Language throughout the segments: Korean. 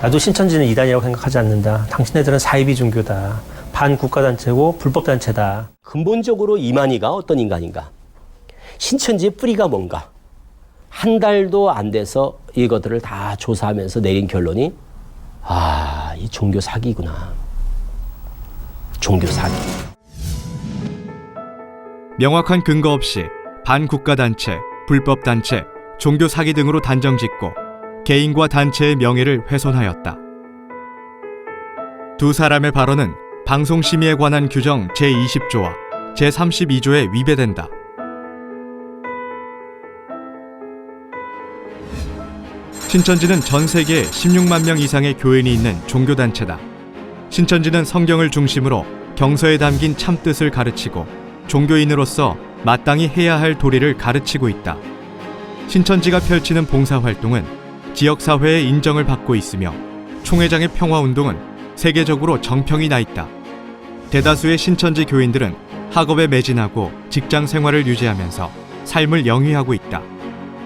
나도 신천지는 이단이라고 생각하지 않는다. 당신네들은 사이비 종교다. 반국가단체고 불법단체다. 근본적으로 이만희가 어떤 인간인가? 신천지의 뿌리가 뭔가? 한 달도 안 돼서 이것들을 다 조사하면서 내린 결론이 이 종교 사기구나. 종교 사기. 명확한 근거 없이 반국가단체, 불법단체, 종교 사기 등으로 단정짓고 개인과 단체의 명예를 훼손하였다. 두 사람의 발언은 방송심의에 관한 규정 제20조와 제32조에 위배된다. 신천지는 전 세계에 16만 명 이상의 교인이 있는 종교단체다. 신천지는 성경을 중심으로 경서에 담긴 참뜻을 가르치고 종교인으로서 마땅히 해야 할 도리를 가르치고 있다. 신천지가 펼치는 봉사활동은 지역사회의 인정을 받고 있으며 총회장의 평화운동은 세계적으로 정평이 나 있다. 대다수의 신천지 교인들은 학업에 매진하고 직장 생활을 유지하면서 삶을 영위하고 있다.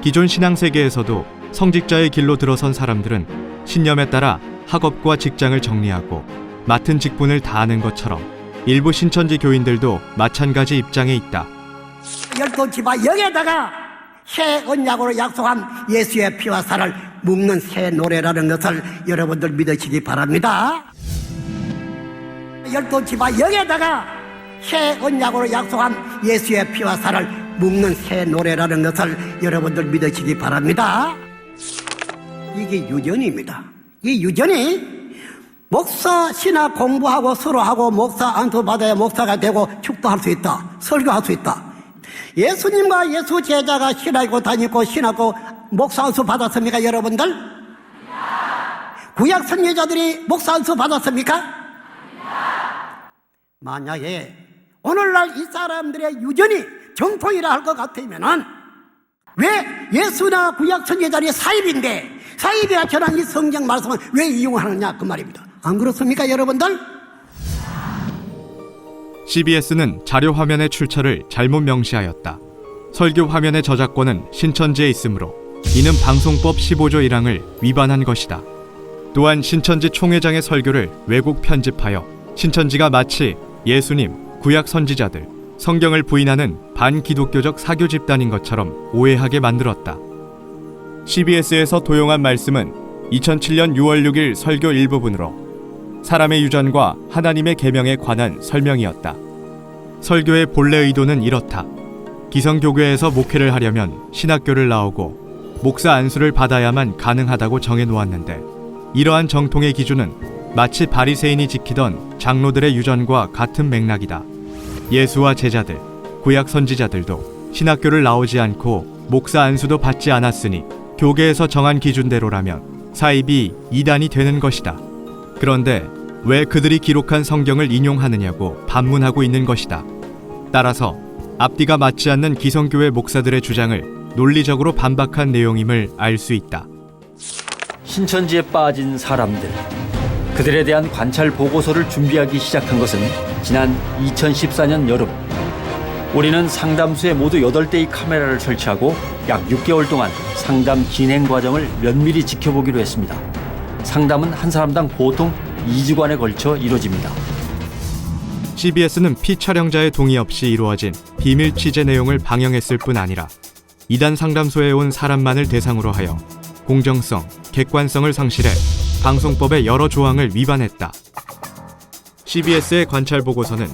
기존 신앙세계에서도 성직자의 길로 들어선 사람들은 신념에 따라 학업과 직장을 정리하고 맡은 직분을 다하는 것처럼 일부 신천지 교인들도 마찬가지 입장에 있다. 12지파 영에다가 새 언약으로 약속한 예수의 피와 살을 묵는 새 노래라는 것을 여러분들 믿으시기 바랍니다. 12지파 영에다가 새 언약으로 약속한 예수의 피와 살을 묵는 새 노래라는 것을 여러분들 믿으시기 바랍니다. 이게 유전입니다. 이 유전이 목사 신학 공부하고 서로 하고 목사 안수 받아야 목사가 되고 축도할 수 있다. 설교할 수 있다. 예수님과 예수 제자가 신학교 다니고 신학교 목사 안수 받았습니까, 여러분들? 구약 선지자들이 목사 안수 받았습니까? 만약에 오늘날 이 사람들의 유전이 정통이라 할 것 같으면은 왜 예수나 구약 선지자들이 사입인데 사입이야 전한 이 성경 말씀을 왜 이용하느냐 그 말입니다. 안 그렇습니까, 여러분들? CBS는 자료 화면의 출처를 잘못 명시하였다. 설교 화면의 저작권은 신천지에 있으므로 이는 방송법 15조 1항을 위반한 것이다. 또한 신천지 총회장의 설교를 왜곡 편집하여 신천지가 마치 예수님, 구약 선지자들, 성경을 부인하는 반기독교적 사교 집단인 것처럼 오해하게 만들었다. CBS에서 도용한 말씀은 2007년 6월 6일 설교 일부분으로 사람의 유전과 하나님의 계명에 관한 설명이었다. 설교의 본래 의도는 이렇다. 기성교교에서 목회를 하려면 신학교를 나오고 목사 안수를 받아야만 가능하다고 정해놓았는데 이러한 정통의 기준은 마치 바리새인이 지키던 장로들의 유전과 같은 맥락이다. 예수와 제자들, 구약 선지자들도 신학교를 나오지 않고 목사 안수도 받지 않았으니 교계에서 정한 기준대로라면 사입이 이단이 되는 것이다. 그런데 왜 그들이 기록한 성경을 인용하느냐고 반문하고 있는 것이다. 따라서 앞뒤가 맞지 않는 기성교회 목사들의 주장을 논리적으로 반박한 내용임을 알 수 있다. 신천지에 빠진 사람들, 그들에 대한 관찰 보고서를 준비하기 시작한 것은 지난 2014년 여름. 우리는 상담소에 모두 8대의 카메라를 설치하고 약 6개월 동안 상담 진행 과정을 면밀히 지켜보기로 했습니다. 상담은 한 사람당 보통 2주간에 걸쳐 이루어집니다. CBS는 피촬영자의 동의 없이 이루어진 비밀 취재 내용을 방영했을 뿐 아니라 이단 상담소에 온 사람만을 대상으로 하여 공정성, 객관성을 상실해 방송법의 여러 조항을 위반했다. CBS의 관찰 보고서는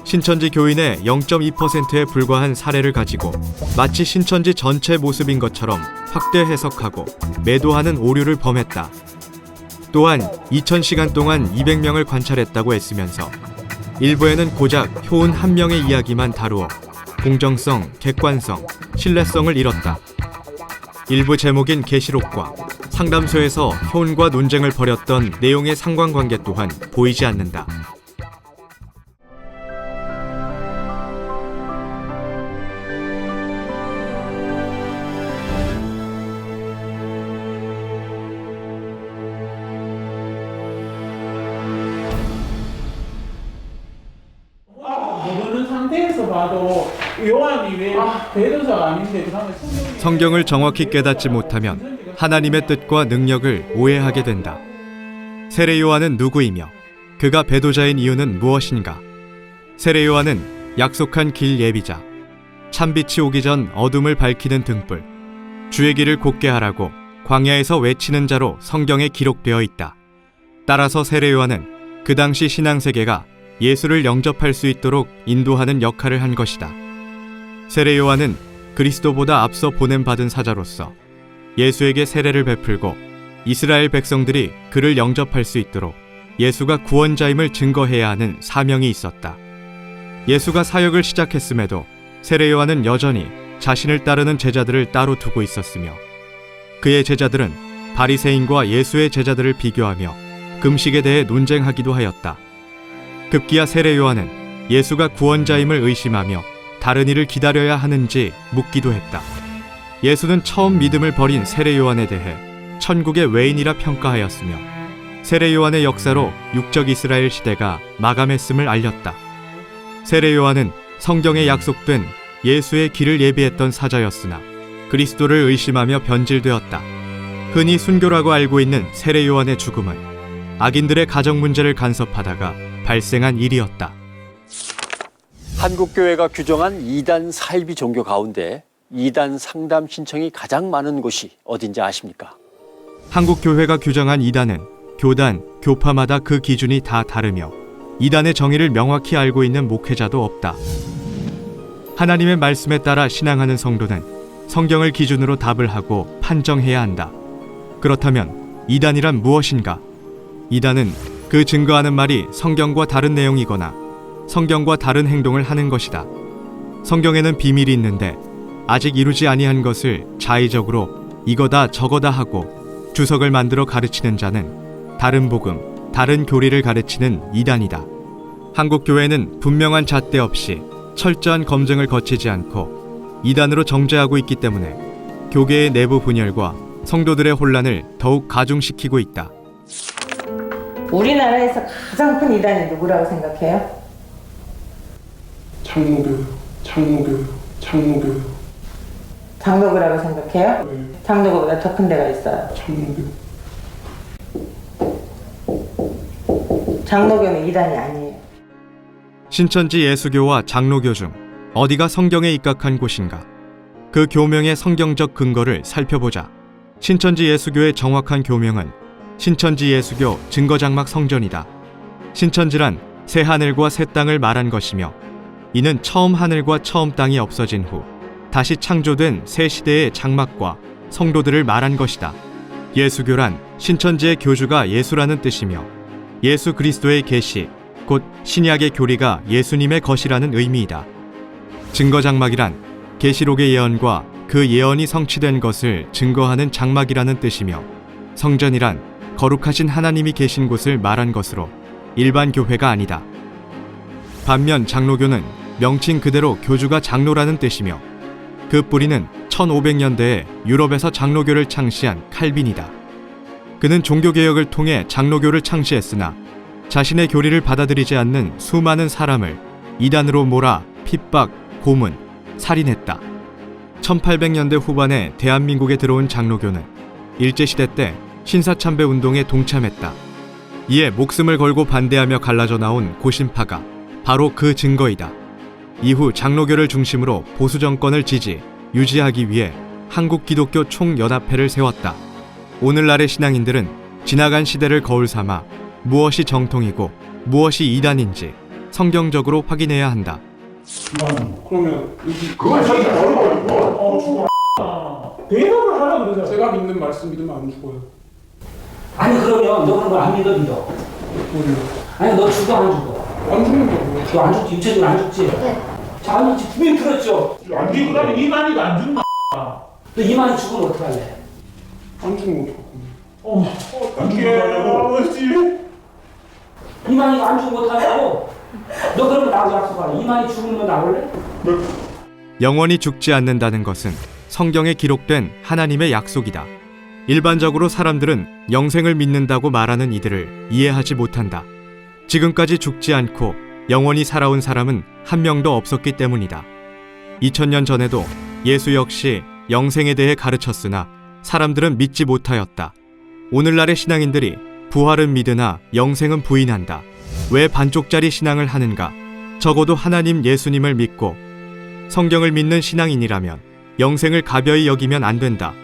신천지 교인의 0.2%에 불과한 사례를 가지고 마치 신천지 전체 모습인 것처럼 확대 해석하고 매도하는 오류를 범했다. 또한 2000시간 동안 200명을 관찰했다고 애쓰면서 일부에는 고작 효은 한 명의 이야기만 다루어 공정성, 객관성, 신뢰성을 잃었다. 일부 제목인 계시록과 상담소에서 효은과 논쟁을 벌였던 내용의 상관관계 또한 보이지 않는다. 모르는 상태에서 봐도 요한이 왜 대도사가 아닌데 그다음에 성경을 정확히 깨닫지 못하면 하나님의 뜻과 능력을 오해하게 된다. 세례 요한은 누구이며 그가 배도자인 이유는 무엇인가? 세례 요한은 약속한 길 예비자, 참빛이 오기 전 어둠을 밝히는 등불, 주의 길을 곧게 하라고 광야에서 외치는 자로 성경에 기록되어 있다. 따라서 세례 요한은 그 당시 신앙세계가 예수를 영접할 수 있도록 인도하는 역할을 한 것이다. 세례 요한은 그리스도보다 앞서 보냄받은 사자로서 예수에게 세례를 베풀고 이스라엘 백성들이 그를 영접할 수 있도록 예수가 구원자임을 증거해야 하는 사명이 있었다. 예수가 사역을 시작했음에도 세례 요한은 여전히 자신을 따르는 제자들을 따로 두고 있었으며 그의 제자들은 바리새인과 예수의 제자들을 비교하며 금식에 대해 논쟁하기도 하였다. 급기야 세례 요한은 예수가 구원자임을 의심하며 다른 이를 기다려야 하는지 묻기도 했다. 예수는 처음 믿음을 버린 세례 요한에 대해 천국의 외인이라 평가하였으며 세례 요한의 역사로 육적 이스라엘 시대가 마감했음을 알렸다. 세례 요한은 성경에 약속된 예수의 길을 예비했던 사자였으나 그리스도를 의심하며 변질되었다. 흔히 순교라고 알고 있는 세례 요한의 죽음은 악인들의 가정 문제를 간섭하다가 발생한 일이었다. 한국교회가 규정한 2단 사이비 종교 가운데 2단 상담 신청이 가장 많은 곳이 어딘지 아십니까? 한국교회가 규정한 이단은 교단, 교파마다 그 기준이 다 다르며 이단의 정의를 명확히 알고 있는 목회자도 없다. 하나님의 말씀에 따라 신앙하는 성도는 성경을 기준으로 답을 하고 판정해야 한다. 그렇다면 이단이란 무엇인가? 이단은 그 증거하는 말이 성경과 다른 내용이거나 성경과 다른 행동을 하는 것이다. 성경에는 비밀이 있는데 아직 이루지 아니한 것을 자의적으로 이거다 저거다 하고 주석을 만들어 가르치는 자는 다른 복음, 다른 교리를 가르치는 이단이다. 한국교회는 분명한 잣대 없이 철저한 검증을 거치지 않고 이단으로 정죄하고 있기 때문에 교계의 내부 분열과 성도들의 혼란을 더욱 가중시키고 있다. 우리나라에서 가장 큰 이단이 누구라고 생각해요? 장로교요. 장로교라고 생각해요? 네. 장로교보다 더 큰 데가 있어요. 장로교는 이단이 아니에요. 신천지 예수교와 장로교 중 어디가 성경에 입각한 곳인가? 그 교명의 성경적 근거를 살펴보자. 신천지 예수교의 정확한 교명은 신천지 예수교 증거장막 성전이다. 신천지란 새 하늘과 새 땅을 말한 것이며 이는 처음 하늘과 처음 땅이 없어진 후 다시 창조된 새 시대의 장막과 성도들을 말한 것이다. 예수교란 신천지의 교주가 예수라는 뜻이며 예수 그리스도의 계시, 곧 신약의 교리가 예수님의 것이라는 의미이다. 증거장막이란 계시록의 예언과 그 예언이 성취된 것을 증거하는 장막이라는 뜻이며 성전이란 거룩하신 하나님이 계신 곳을 말한 것으로 일반 교회가 아니다. 반면 장로교는 명칭 그대로 교주가 장로라는 뜻이며 그 뿌리는 1500년대에 유럽에서 장로교를 창시한 칼빈이다. 그는 종교개혁을 통해 장로교를 창시했으나 자신의 교리를 받아들이지 않는 수많은 사람을 이단으로 몰아 핍박, 고문, 살인했다. 1800년대 후반에 대한민국에 들어온 장로교는 일제시대 때 신사참배 운동에 동참했다. 이에 목숨을 걸고 반대하며 갈라져 나온 고신파가 바로 그 증거이다. 이후 장로교를 중심으로 보수 정권을 유지하기 위해 한국기독교 총연합회를 세웠다. 오늘날의 신앙인들은 지나간 시대를 거울 삼아 무엇이 정통이고 무엇이 이단인지 성경적으로 확인해야 한다. 그러면 그걸 자기 어려워. 대답을 하라 그러잖아. 제가 믿는 말씀 믿으면 안 죽어요. 아니 그러면 너 그런 걸 안 믿어. 뭐요? 아니 너 죽어 안 죽어? 안 죽는 거예요. 너 안 죽지? 육체적으로 안 죽지? 네. 자, 안 죽지? 분명히 들었죠? 안 죽고 그다음에 이만희가 안 죽나? 너 이만희 죽으면 어떡할래? 안 죽는 거 어떡해. 아버지. 이만희가 안 죽으면 어떡하냐고? 너 그러면 나하고 약속하라. 이만희 죽으면 나올래? 영원히 죽지 않는다는 것은 성경에 기록된 하나님의 약속이다. 일반적으로 사람들은 영생을 믿는다고 말하는 이들을 이해하지 못한다. 지금까지 죽지 않고 영원히 살아온 사람은 한 명도 없었기 때문이다. 2000년 전에도 예수 역시 영생에 대해 가르쳤으나 사람들은 믿지 못하였다. 오늘날의 신앙인들이 부활은 믿으나 영생은 부인한다. 왜 반쪽짜리 신앙을 하는가? 적어도 하나님 예수님을 믿고 성경을 믿는 신앙인이라면 영생을 가벼이 여기면 안 된다.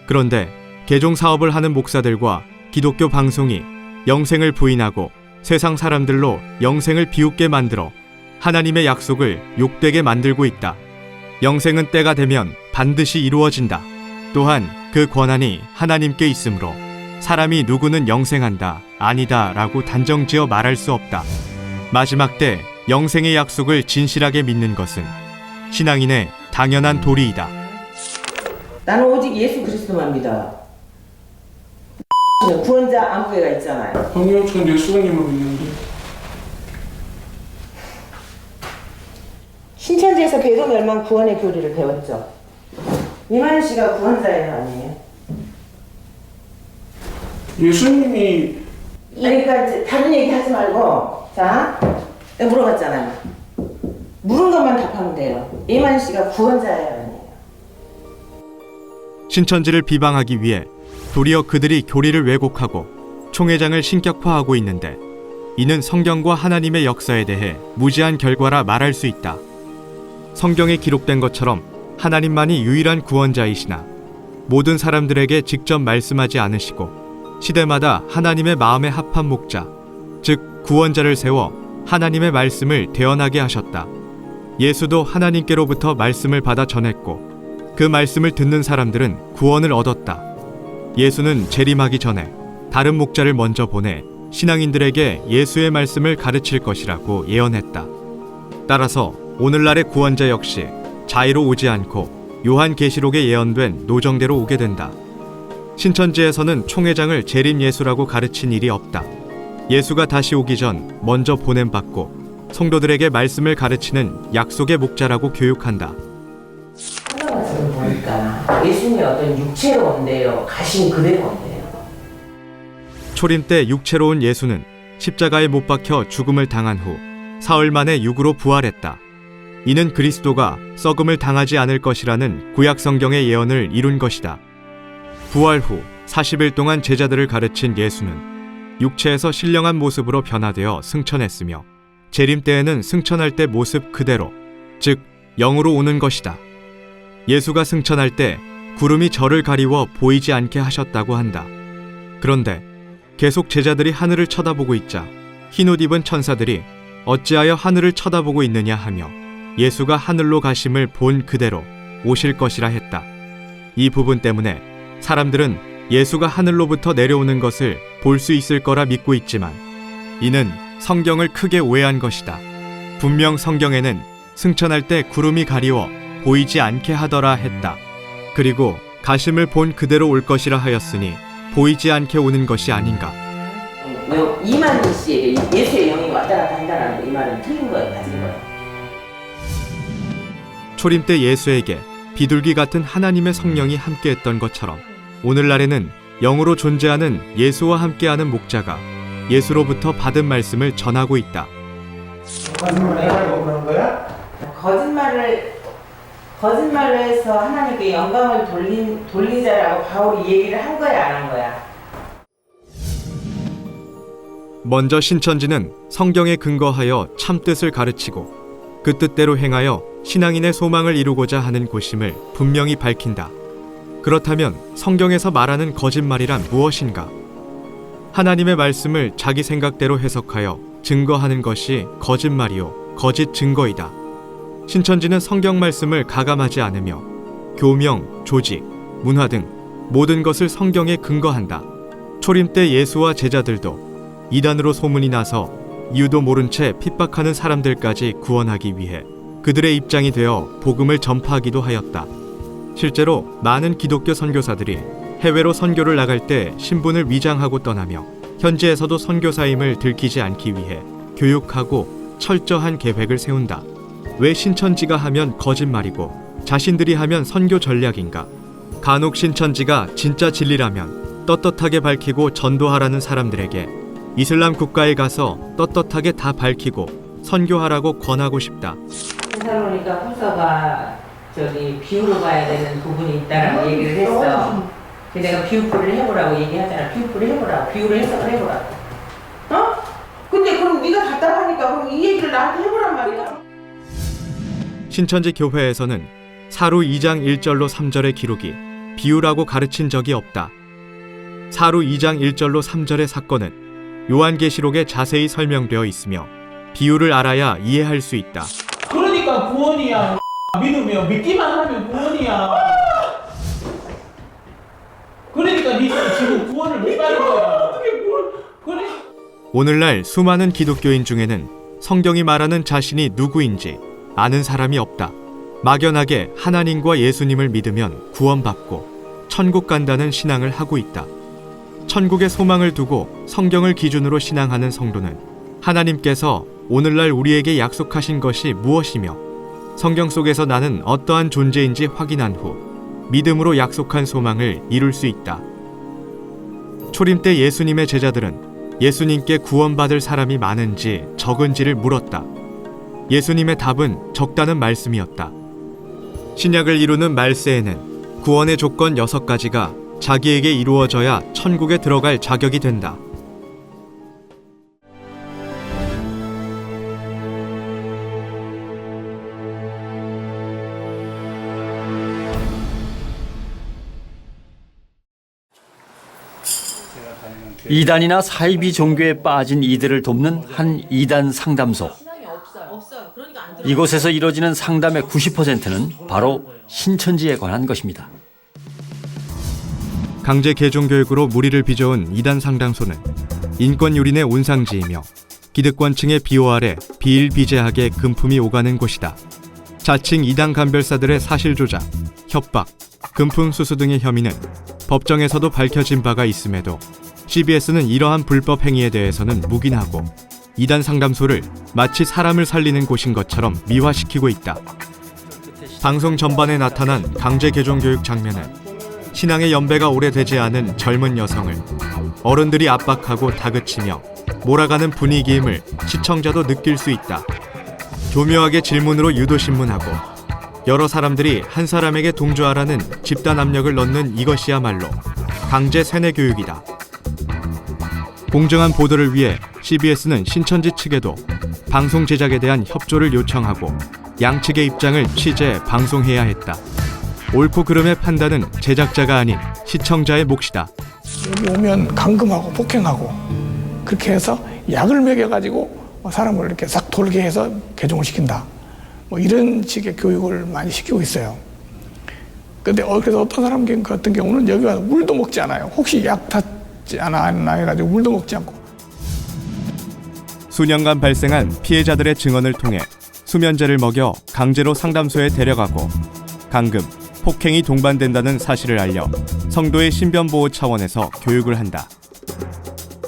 그런데 개종 사업을 하는 목사들과 기독교 방송이 영생을 부인하고 세상 사람들로 영생을 비웃게 만들어 하나님의 약속을 욕되게 만들고 있다. 영생은 때가 되면 반드시 이루어진다. 또한 그 권한이 하나님께 있으므로 사람이 누구는 영생한다, 아니다 라고 단정지어 말할 수 없다. 마지막 때 영생의 약속을 진실하게 믿는 것은 신앙인의 당연한 도리이다. 나는 오직 예수 그리스도만 믿어요. 구원자 안부회가 있잖아요. 아니요, 전 예수님을 믿는데. 신천지에서 배도 멸망 구원의 교리를 배웠죠. 이만희 씨가 구원자예요, 아니에요? 예수님이 그러니까 이제 다른 얘기 하지 말고, 자, 내가 물어봤잖아요. 물은 것만 답하면 돼요. 이만희 씨가 구원자예요, 아니에요? 신천지를 비방하기 위해 도리어 그들이 교리를 왜곡하고 총회장을 신격화하고 있는데, 이는 성경과 하나님의 역사에 대해 무지한 결과라 말할 수 있다. 성경에 기록된 것처럼 하나님만이 유일한 구원자이시나 모든 사람들에게 직접 말씀하지 않으시고 시대마다 하나님의 마음에 합한 목자, 즉 구원자를 세워 하나님의 말씀을 대언하게 하셨다. 예수도 하나님께로부터 말씀을 받아 전했고 그 말씀을 듣는 사람들은 구원을 얻었다. 예수는 재림하기 전에 다른 목자를 먼저 보내 신앙인들에게 예수의 말씀을 가르칠 것이라고 예언했다. 따라서 오늘날의 구원자 역시 자의로 오지 않고 요한계시록에 예언된 노정대로 오게 된다. 신천지에서는 총회장을 재림 예수라고 가르친 일이 없다. 예수가 다시 오기 전 먼저 보냄받고 성도들에게 말씀을 가르치는 약속의 목자라고 교육한다. 성경을 보니까 예수님이 어떤 육체로 온대요, 가신 그대로 온대요. 초림 때 육체로 온 예수는 십자가에 못 박혀 죽음을 당한 후 사흘 만에 육으로 부활했다. 이는 그리스도가 썩음을 당하지 않을 것이라는 구약 성경의 예언을 이룬 것이다. 부활 후 40일 동안 제자들을 가르친 예수는 육체에서 신령한 모습으로 변화되어 승천했으며 재림 때에는 승천할 때 모습 그대로, 즉 영으로 오는 것이다. 예수가 승천할 때 구름이 저를 가리워 보이지 않게 하셨다고 한다. 그런데 계속 제자들이 하늘을 쳐다보고 있자 흰옷 입은 천사들이 어찌하여 하늘을 쳐다보고 있느냐 하며 예수가 하늘로 가심을 본 그대로 오실 것이라 했다. 이 부분 때문에 사람들은 예수가 하늘로부터 내려오는 것을 볼 수 있을 거라 믿고 있지만 이는 성경을 크게 오해한 것이다. 분명 성경에는 승천할 때 구름이 가리워 보이지 않게 하더라 했다. 그리고 가심을 본 그대로 올 것이라 하였으니 보이지 않게 오는 것이 아닌가. 이만희 씨에게 예수의 영이 왔다 갔다 한다는 이 말은 틀린 거예요, 맞은 거예요? 초림 때 예수에게 비둘기 같은 하나님의 성령이 함께했던 것처럼 오늘날에는 영으로 존재하는 예수와 함께하는 목자가 예수로부터 받은 말씀을 전하고 있다. 거짓말로 해서 하나님께 영광을 돌리자라고 바울이 얘기를 한 거야, 안 한 거야? 먼저 신천지는 성경에 근거하여 참뜻을 가르치고 그 뜻대로 행하여 신앙인의 소망을 이루고자 하는 곳임을 분명히 밝힌다. 그렇다면 성경에서 말하는 거짓말이란 무엇인가? 하나님의 말씀을 자기 생각대로 해석하여 증거하는 것이 거짓말이요, 거짓 증거이다. 신천지는 성경 말씀을 가감하지 않으며 교명, 조직, 문화 등 모든 것을 성경에 근거한다. 초림 때 예수와 제자들도 이단으로 소문이 나서 이유도 모른 채 핍박하는 사람들까지 구원하기 위해 그들의 입장이 되어 복음을 전파하기도 하였다. 실제로 많은 기독교 선교사들이 해외로 선교를 나갈 때 신분을 위장하고 떠나며 현지에서도 선교사임을 들키지 않기 위해 교육하고 철저한 계획을 세운다. 왜 신천지가 하면 거짓말이고 자신들이 하면 선교 전략인가? 간혹 신천지가 진짜 진리라면 떳떳하게 밝히고 전도하라는 사람들에게 이슬람 국가에 가서 떳떳하게 다 밝히고 선교하라고 권하고 싶다. 테살로니가 후서가 비유로 봐야 되는 부분이 있다라고 얘기를 했어. 내가 비유풀이를 해보라고 얘기하잖아. 비유풀이 해보라고. 비유를 해석을 해보라고. 어? 근데 그럼 네가 답답하니까 그럼 이 얘기를 나한테 해보란 말이야. 신천지 교회에서는 사루 2장 1절로 3절의 기록이 비유라고 가르친 적이 없다. 사루 2장 1절로 3절의 사건은 요한계시록에 자세히 설명되어 있으며 비유를 알아야 이해할 수 있다. 그러니까 구원이야. 믿으면 믿기만 하면 구원이야. 그러니까 니 지금 구원을 못 받는 거야. 그래. 오늘날 수많은 기독교인 중에는 성경이 말하는 자신이 누구인지 아는 사람이 없다. 막연하게 하나님과 예수님을 믿으면 구원받고 천국 간다는 신앙을 하고 있다. 천국의 소망을 두고 성경을 기준으로 신앙하는 성도는 하나님께서 오늘날 우리에게 약속하신 것이 무엇이며 성경 속에서 나는 어떠한 존재인지 확인한 후 믿음으로 약속한 소망을 이룰 수 있다. 초림 때 예수님의 제자들은 예수님께 구원받을 사람이 많은지 적은지를 물었다. 예수님의 답은 적다는 말씀이었다. 신약을 이루는 말세에는 구원의 조건 6가지가 자기에게 이루어져야 천국에 들어갈 자격이 된다. 이단이나 사이비 종교에 빠진 이들을 돕는 한 이단 상담소. 이곳에서 이루어지는 상담의 90%는 바로 신천지에 관한 것입니다. 강제 개종교육으로 무리를 빚어온 이단 상담소는 인권 유린의 온상지이며 기득권층의 비호 아래 비일비재하게 금품이 오가는 곳이다. 자칭 이단 간별사들의 사실 조작, 협박, 금품 수수 등의 혐의는 법정에서도 밝혀진 바가 있음에도 CBS는 이러한 불법 행위에 대해서는 묵인하고 이단 상담소를 마치 사람을 살리는 곳인 것처럼 미화시키고 있다. 방송 전반에 나타난 강제 개종 교육 장면은 신앙의 연배가 오래되지 않은 젊은 여성을 어른들이 압박하고 다그치며 몰아가는 분위기임을 시청자도 느낄 수 있다. 교묘하게 질문으로 유도신문하고 여러 사람들이 한 사람에게 동조하라는 집단 압력을 넣는 이것이야말로 강제 세뇌 교육이다. 공정한 보도를 위해 CBS는 신천지 측에도 방송 제작에 대한 협조를 요청하고 양측의 입장을 취재, 방송해야 했다. 옳고 그름의 판단은 제작자가 아닌 시청자의 몫이다. 여기 오면 감금하고 폭행하고 그렇게 해서 약을 먹여가지고 사람을 이렇게 싹 돌게 해서 개종을 시킨다. 이런 식의 교육을 많이 시키고 있어요. 근데 그래서 어떤 사람 같은 경우는 여기 와서 물도 먹지 않아요. 혹시 약 탔지 않았나 해가지고 물도 먹지 않고. 수년간 발생한 피해자들의 증언을 통해 수면제를 먹여 강제로 상담소에 데려가고 감금, 폭행이 동반된다는 사실을 알려 성도의 신변보호 차원에서 교육을 한다.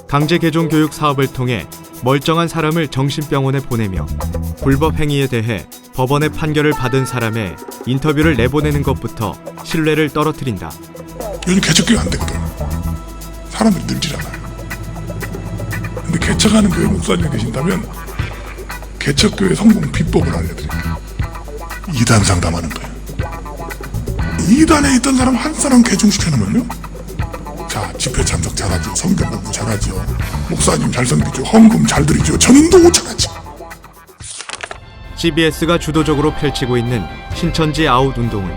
강제 개종 교육 사업을 통해 멀쩡한 사람을 정신병원에 보내며 불법 행위에 대해 법원의 판결을 받은 사람의 인터뷰를 내보내는 것부터 신뢰를 떨어뜨린다. 요즘 개척교육 안 되거든. 사람들이 늘지잖아요. 근데 개척하는 교회 목사님 계신다면 개척교회 성공 비법을 알려드립니다. 2단 상담하는 거예요. 2단에 있던 사람 한 사람 개종시켜놓으면요, 자, 집회 참석 잘하죠, 성경 공부 잘하죠, 목사님 잘성기죠, 헌금 잘 드리죠, 전도 잘하죠. CBS가 주도적으로 펼치고 있는 신천지 아웃 운동은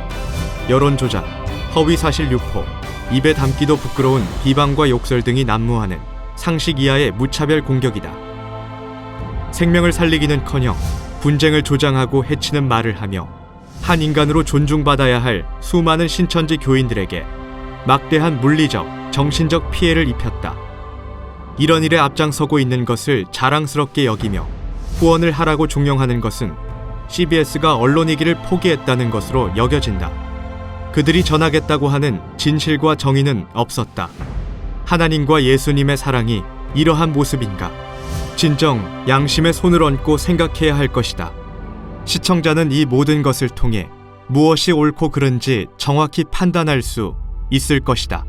여론 조작, 허위 사실 유포, 입에 담기도 부끄러운 비방과 욕설 등이 난무하는 상식 이하의 무차별 공격이다. 생명을 살리기는커녕 분쟁을 조장하고 해치는 말을 하며 한 인간으로 존중받아야 할 수많은 신천지 교인들에게 막대한 물리적, 정신적 피해를 입혔다. 이런 일에 앞장서고 있는 것을 자랑스럽게 여기며 후원을 하라고 종용하는 것은 CBS가 언론이기를 포기했다는 것으로 여겨진다. 그들이 전하겠다고 하는 진실과 정의는 없었다. 하나님과 예수님의 사랑이 이러한 모습인가? 진정 양심의 손을 얹고 생각해야 할 것이다. 시청자는 이 모든 것을 통해 무엇이 옳고 그른지 정확히 판단할 수 있을 것이다.